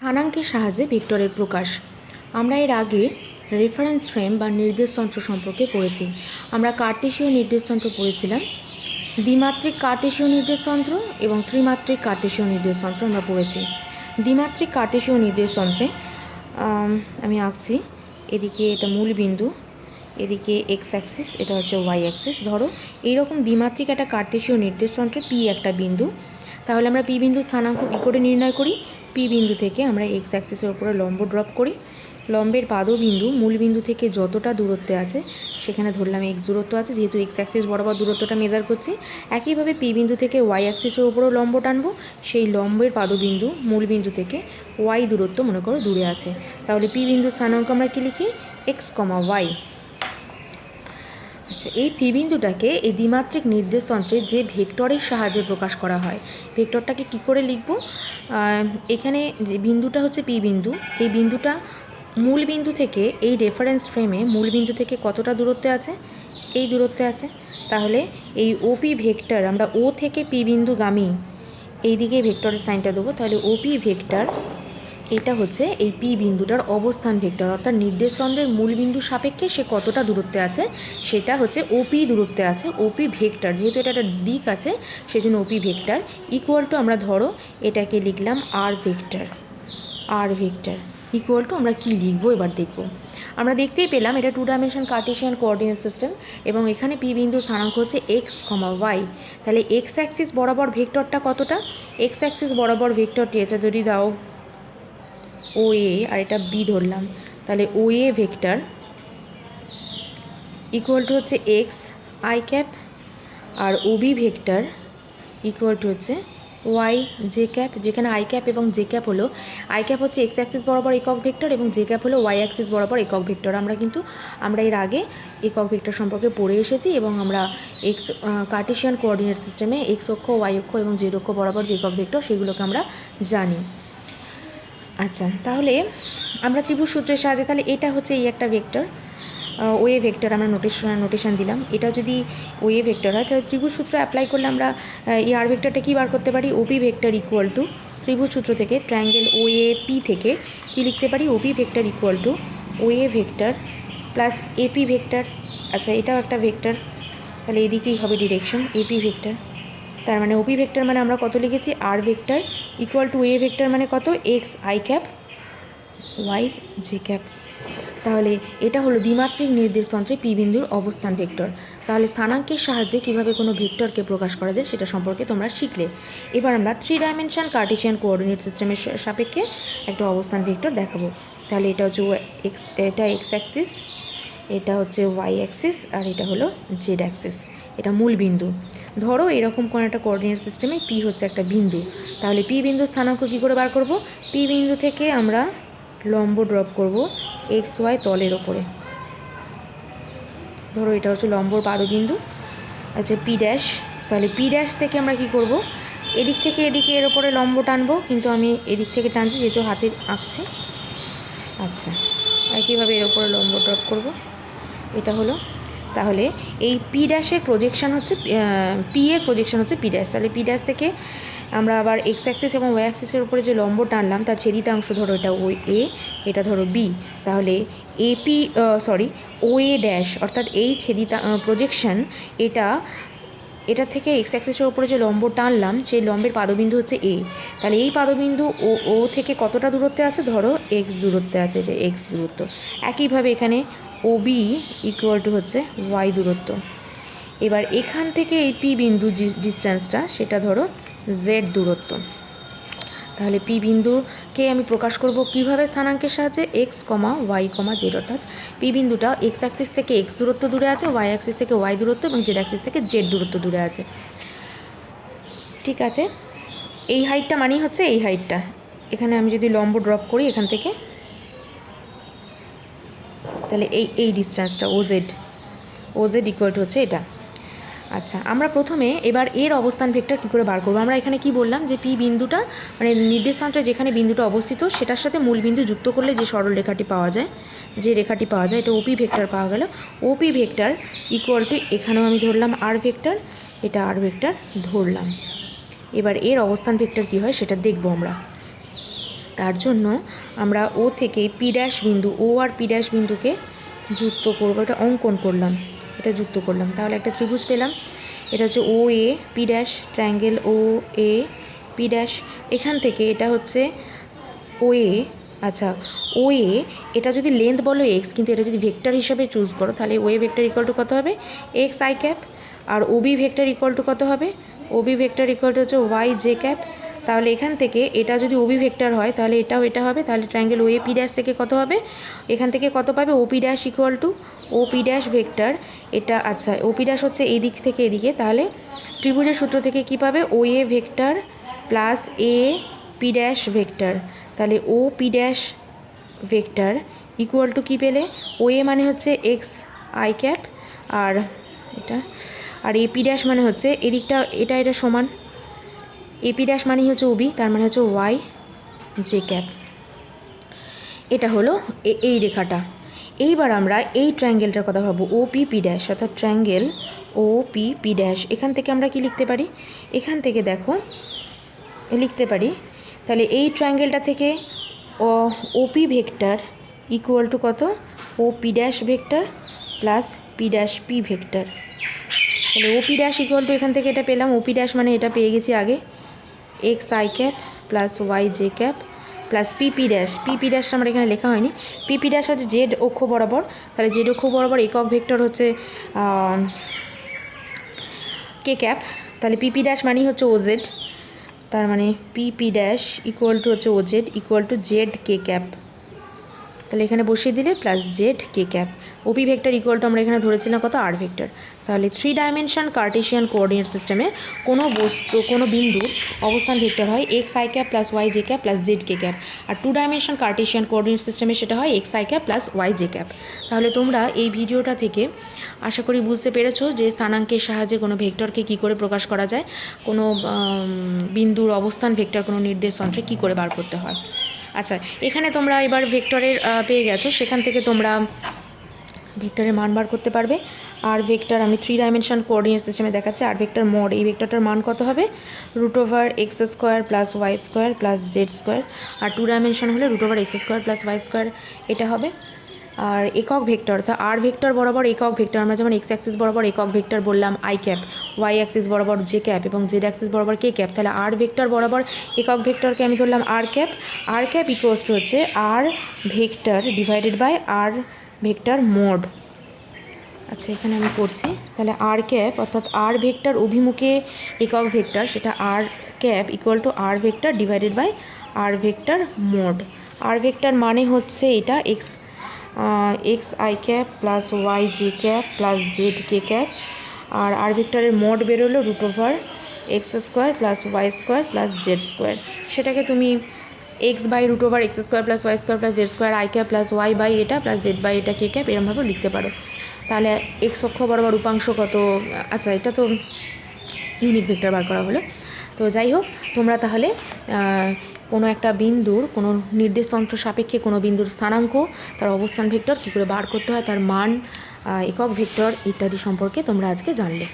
স্থানাঙ্কের সাহায্যে ভেক্টরের প্রকাশ। আমরা এর আগে রেফারেন্স ফ্রেম বা নির্দেশযন্ত্র সম্পর্কে পড়েছি। আমরা কার্টেশীয় নির্দেশযন্ত্র পড়েছিলাম, দ্বিমাত্রিক কার্টেশীয় নির্দেশযন্ত্র এবং ত্রিমাত্রিক কার্টেশীয় নির্দেশযন্ত্র আমরা পড়েছি। দ্বিমাত্রিক কার্টেশীয় নির্দেশযন্ত্রে আমি আঁকছি, এদিকে এটা মূল বিন্দু, এদিকে এক্স অ্যাক্সিস, এটা হচ্ছে ওয়াই অ্যাক্সিস। ধরো এইরকম দ্বিমাত্রিক একটা কার্টেশীয় নির্দেশযন্ত্রে পি একটা বিন্দু, তাহলে আমরা পি বিন্দুর স্থানাঙ্ক কী করে নির্ণয় করি? পি বিন্দু থেকে আমরা এক্স অ্যাক্সিসের উপরে লম্ব ড্রপ করি, লম্বের পাদবিন্দু মূল বিন্দু থেকে যতটা দূরত্বে আছে সেখানে ধরলাম এক্স দূরত্ব আছে, যেহেতু এক্স অ্যাক্সিস বরাবর দূরত্বটা মেজার করছি। একইভাবে পি বিন্দু থেকে ওয়াই অ্যাক্সিসের উপরেও লম্ব টানবো, সেই লম্বের পাদবিন্দু মূল বিন্দু থেকে ওয়াই দূরত্ব মনে করো দূরে আছে, তাহলে পি বিন্দুর স্থানাঙ্ক আমরা কী লিখি? এক্স কমা ওয়াই। আচ্ছা, এই পি বিন্দুটাকে এই দ্বিমাত্রিক নির্দেশযন্ত্রে যে ভেক্টরের সাহায্যে প্রকাশ করা হয়, ভেক্টরটাকে কি করে লিখব? এখানে যে বিন্দুটা হচ্ছে পি বিন্দু, এই বিন্দুটা মূল বিন্দু থেকে এই রেফারেন্স ফ্রেমে মূল বিন্দু থেকে কতটা দূরত্বে আছে? এই দূরত্বে আছে। তাহলে এই ওপি ভেক্টর আমরা ও থেকে পি বিন্দুগামী এই দিকে ভেক্টরের সাইনটা দেবো, তাহলে ওপি ভেক্টর এটা হচ্ছে এই পি বিন্দুটার অবস্থান ভেক্টর, অর্থাৎ নির্দেশযন্ত্রের মূল বিন্দু সাপেক্ষে সে কতটা দূরত্বে আছে সেটা হচ্ছে ওপি দূরত্বে আছে। ওপি ভেক্টর, যেহেতু এটা একটা দিক আছে সেজন্য ওপি ভেক্টর ইকুয়াল টু আমরা ধরো এটাকে লিখলাম R vector. R vector equal to আমরা কী লিখবো এবার দেখব। আমরা দেখতেই পেলাম এটা 2 ডাইমেনশন কার্টেশিয়ান কোঅর্ডিনেট সিস্টেম এবং এখানে পি বিন্দু স্থানাঙ্ক হচ্ছে এক্স কমা ওয়াই। তাহলে এক্স অ্যাক্সিস বরাবর ভেক্টরটা কতটা? এক্স অ্যাক্সিস বরাবর ভেক্টরটি এটা যদি দাও ও এ আর এটা বি ধরলাম, তাহলে O A vector equal to হচ্ছে এক্স আই ক্যাপ, আর O B vector equal to হচ্ছে ওয়াই জে ক্যাপ, যেখানে আই ক্যাপ এবং জে ক্যাপ হলো, আই ক্যাপ হচ্ছে এক্স অ্যাক্সিস বরাবর একক ভেক্টর এবং জে ক্যাপ হলো ওয়াই অ্যাক্সিস বরাবর একক ভেক্টর। আমরা এর আগে একক ভেক্টর সম্পর্কে পড়ে এসেছি এবং আমরা এক্স কার্টেশিয়ান কোঅর্ডিনেট সিস্টেমে এক্স অক্ষ ওয়াই অক্ষ এবং জেড অক্ষ বরাবর যে একক ভেক্টর সেগুলোকে আমরা জানি। আচ্ছা, তাহলে আমরা ত্রিভুজ সূত্রের সাহায্যে, তাহলে এটা হচ্ছে এই একটা ভেক্টর ওয়ে ভেক্টর, আমরা নোটেশন দিলাম। এটা যদি ওয়ে ভেক্টর হয় তাহলে ত্রিভুজ সূত্র অ্যাপ্লাই করলে আমরা এই আর ভেক্টরটা কী বার করতে পারি? ওপি ভেক্টর ইকুয়াল টু ত্রিভুজ সূত্র থেকে ট্রায়াঙ্গেল ওয়ে পি থেকে কী লিখতে পারি? OP vector equal to OA vector plus AP vector. আচ্ছা, এটাও একটা ভেক্টর, তাহলে এদিকেই হবে ডিরেকশন এপি ভেক্টর। তার মানে ওপি ভেক্টর মানে আমরা কত লিখেছি? R vector equal to A vector মানে কত? X i cap y j cap. তাহলে এটা হলো দ্বিমাত্রিক নির্দেশযন্ত্রে পি বিন্দুর অবস্থান ভেক্টর। তাহলে স্থানাঙ্কের সাহায্যে কিভাবে কোনো ভেক্টরকে প্রকাশ করা যায় সেটা সম্পর্কে তোমরা শিখলে। এবার আমরা 3 ডাইমেনশন কার্টেশিয়ান কোঅর্ডিনেট সিস্টেমের সাপেক্ষে একটা অবস্থান ভেক্টর দেখাবো। তাহলে এটা হচ্ছে এটা এক্স অ্যাক্সিস, এটা হচ্ছে ওয়াই অ্যাক্সিস, আর এটা হলো জেড অ্যাক্সিস। এটা মূল বিন্দু। ধরো এরকম কোনো একটা কোঅর্ডিনেট সিস্টেমে পি হচ্ছে একটা বিন্দু, তাহলে পি বিন্দুর স্থানাঙ্ক কী করে বার করব? পি বিন্দু থেকে আমরা লম্ব ড্রপ করব এক্স ওয়াই তলের ওপরে। ধরো এটা হচ্ছে লম্বর পাদবিন্দু, আচ্ছা পি ড্যাশ। তাহলে পি ড্যাশ থেকে আমরা কি করব? এদিক থেকে এদিকে এর ওপরে লম্ব টানবো, কিন্তু আমি এদিক থেকে টানছি যেহেতু হাতে আঁকছি। আচ্ছা, একইভাবে এর ওপরে লম্ব ড্রপ করব, এটা হলো। তাহলে এই পি ড্যাশের প্রজেকশান হচ্ছে পি এর প্রজেকশান হচ্ছে পি ড্যাশ। তাহলে পি ড্যাশ থেকে আমরা আবার এক্স অ্যাক্সিস এবং ওয়াই অ্যাক্সিসের উপরে যে লম্ব টানলাম তার ছেদিতা অংশ ধরো এটা ও এ, এটা ধরো বি। তাহলে এপি ও এ ড্যাশ অর্থাৎ এই ছেদিতা প্রজেকশান এটা থেকে এক্স অ্যাক্সিসের উপরে যে লম্ব টানলাম সেই লম্বের পাদবিন্দু হচ্ছে এ। তাহলে এই পাদবিন্দু ও থেকে কতটা দূরত্বে আছে? ধরো এক্স দূরত্বে আছে, এটা এক্স দূরত্ব। একইভাবে এখানে ও বি ইকুয়াল টু হচ্ছে ওয়াই দূরত্ব। এবার এখান থেকে এই পি বিন্দু ডিস্ট্যান্সটা সেটা ধরো জেড দূরত্ব। তাহলে পি বিন্দুকে আমি প্রকাশ করব কিভাবে? স্থানাঙ্কের সাহায্যে এক্স কমা ওয়াই কমা জেড, অর্থাৎ পি বিন্দুটা এক্স অ্যাক্সিস থেকে এক্স দূরত্ব দূরে আছে, ওয়াই অ্যাক্সিস থেকে ওয়াই দূরত্ব এবং জেড অ্যাক্সিস থেকে জেড দূরত্ব দূরে আছে। ঠিক আছে, এই হাইটটা মানেই হচ্ছে এই হাইটটা। এখানে আমি যদি লম্ব ড্রপ করি এখান থেকে, তাহলে এই ডিস্ট্যান্সটা ও জেড ইকুয়াল টু হচ্ছে এটা। আচ্ছা, আমরা প্রথমে এবার এর অবস্থান ভেক্টর কী করে বার করবো? আমরা এখানে কি বললাম যে পি বিন্দুটা মানে নির্দেশান্তরে যেখানে বিন্দুটা অবস্থিত সেটার সাথে মূল বিন্দু যুক্ত করলে যে সরল রেখাটি পাওয়া যায়, এটা ওপি ভেক্টর পাওয়া গেল। ওপি ভেক্টর ইকুয়াল টু এখানেও আমি ধরলাম আর ভেক্টর, এটা আর ভেক্টর ধরলাম। এবার এর অবস্থান ভেক্টর কী হয় সেটা দেখব আমরা। তার জন্য আমরা ও থেকে পি ড্যাশ বিন্দু, ও আর পি ড্যাশ বিন্দুকে যুক্ত করবো, এটা অঙ্কন করলাম, এটা যুক্ত করলাম, তাহলে একটা ত্রিভুজ পেলাম। এটা হচ্ছে O A P dash, triangle O A P dash. এখান থেকে এটা হচ্ছে ও এ, আচ্ছা ও এ, এটা যদি লেন্থ বলো এক্স, কিন্তু এটা যদি ভেক্টর হিসাবে চুজ করো তাহলে O A vector equal to কত হবে, এক্স আই ক্যাপ। আর ওবি ভেক্টর ইকুয়াল টু কত হবে, ওবি ভেক্টর ইকুয়াল টু হচ্ছে ওয়াই জে ক্যাপ। তাহলে এখান থেকে এটা যদি ওবি ভেক্টর হয় তাহলে এটাও এটা হবে, তাহলে triangle O A P dash থেকে কত হবে, এখান থেকে কত পাবে, O P dash equal to O P dash vector এটা, আচ্ছা ও পি ড্যাশ হচ্ছে এই দিক থেকে এদিকে, তাহলে ত্রিভুজের সূত্র থেকে কি পাবে, O A vector plus A P dash vector. তাহলে O P dash vector equal to কী পেলে, ও এ মানে হচ্ছে এক্স আই ক্যাপ, আর এটা আর এ পি ড্যাশ মানে হচ্ছে এদিকটা এটা এটা সমান, এ পি ড্যাশ মানে হচ্ছে ওবি, তার মানে হচ্ছে ওয়াই জে ক্যাপ। এটা হলো এই রেখাটা। এইবার আমরা এই ট্রায়াঙ্গেলটার কথা ভাববো, ও পি পি ড্যাশ, অর্থাৎ triangle O P P dash. এখান থেকে আমরা কি লিখতে পারি, এখান থেকে দেখো লিখতে পারি, তাহলে এই ট্রায়াঙ্গেলটা থেকে O P vector equal to কত, O P dash vector plus P dash P vector. তাহলে O P dash equal to এখান থেকে এটা পেলাম, ও পি ড্যাশ মানে এটা পেয়ে গেছি আগে, x i cap plus y j cap plus PP dash. PP ড্যাশটা আমার এখানে লেখা হয়নি, পিপি ড্যাশ হচ্ছে জেড অক্ষ বরাবর, তাহলে জেড অক্ষ বরাবর একক ভেক্টর হচ্ছে কে ক্যাপ, তাহলে পিপি ড্যাশ মানেই হচ্ছে ও জেড, তার মানে পিপি ড্যাশ ইকুয়াল টু হচ্ছে O Z equal to z k cap. তাহলে এখানে বসিয়ে দিলে plus z k cap. OP vector equal to আমরা এখানে ধরেছিলাম কত, আর ভেক্টর। তাহলে 3 ডাইমেনশন কার্টেশিয়ান কোঅর্ডিনেট সিস্টেমে কোনো বস্তু কোনো বিন্দুর অবস্থান ভেক্টর হয় x i cap plus y j cap plus z k cap, আর 2 ডাইমেনশন কার্টেশিয়ান কোঅর্ডিনেট সিস্টেমে সেটা হয় x i cap plus y j cap. তাহলে তোমরা এই ভিডিওটা থেকে আশা করি বুঝতে পেরেছো যে স্থানাঙ্কের সাহায্যে কোনো ভেক্টরকে কী করে প্রকাশ করা যায়, কোনো বিন্দুর অবস্থান ভেক্টর কোনো নির্দেশ যন্ত্রে কী করে বার করতে হয়। আচ্ছা, এখানে তোমরা এবার ভেক্টরের পেয়ে গেছো, সেখান থেকে তোমরা ভেক্টরের মান বার করতে পারবে। আর ভেক্টর আমি 3 ডাইমেনশন কোঅর্ডিনেট সিস্টেমে দেখাচ্ছি, আর ভেক্টর মড, এই ভেক্টরটার মান কত হবে, √ওভার x square plus y square plus z square, আর 2 ডাইমেনশন হলে √ওভার x square plus y square এটা হবে। আর একক ভেক্টর অর্থাৎ আর ভেক্টর বরাবর একক ভেক্টর, আমরা যেমন এক্স অ্যাক্সিস বরাবর একক ভেক্টর বললাম আই ক্যাপ, ওয়াই অ্যাক্সিস বরাবর জে ক্যাপ এবং জেড অ্যাক্সিস বরাবর কে ক্যাপ, তাহলে আর ভেক্টর বরাবর একক ভেক্টরকে আমি ধরলাম R cap. R cap equals to হচ্ছে R vector divided by R vector mod. আচ্ছা, এখানে আমি করছি, তাহলে আর ক্যাপ অর্থাৎ আর ভেক্টর অভিমুখে একক ভেক্টর, সেটা R cap equal to R vector divided by R vector mod. R vector মানে হচ্ছে এটা x i cap plus y j cap plus z k cap, আর আর ভেক্টরের মোড বেরোলো √ওভার x square plus y square plus z square. সেটাকে তুমি x by √ওভার x square plus y square plus z square i cap plus y by এটা plus z by এটা k cap এরমভাবে লিখতে পারো। তাহলে এক্স অক্ষ বরাবর উপাংশ কত, আচ্ছা এটা তো ইউনিট ভেক্টর বার করা হলো। তো যাই হোক, তোমরা তাহলে কোনো একটা বিন্দুর কোনো নির্দেশ তন্ত্র সাপেক্ষে কোনো বিন্দুর স্থানাঙ্ক, তার অবস্থান ভেক্টর কী করে বার করতে হয়, তার মান, একক ভেক্টর ইত্যাদি সম্পর্কে তোমরা আজকে জানলে।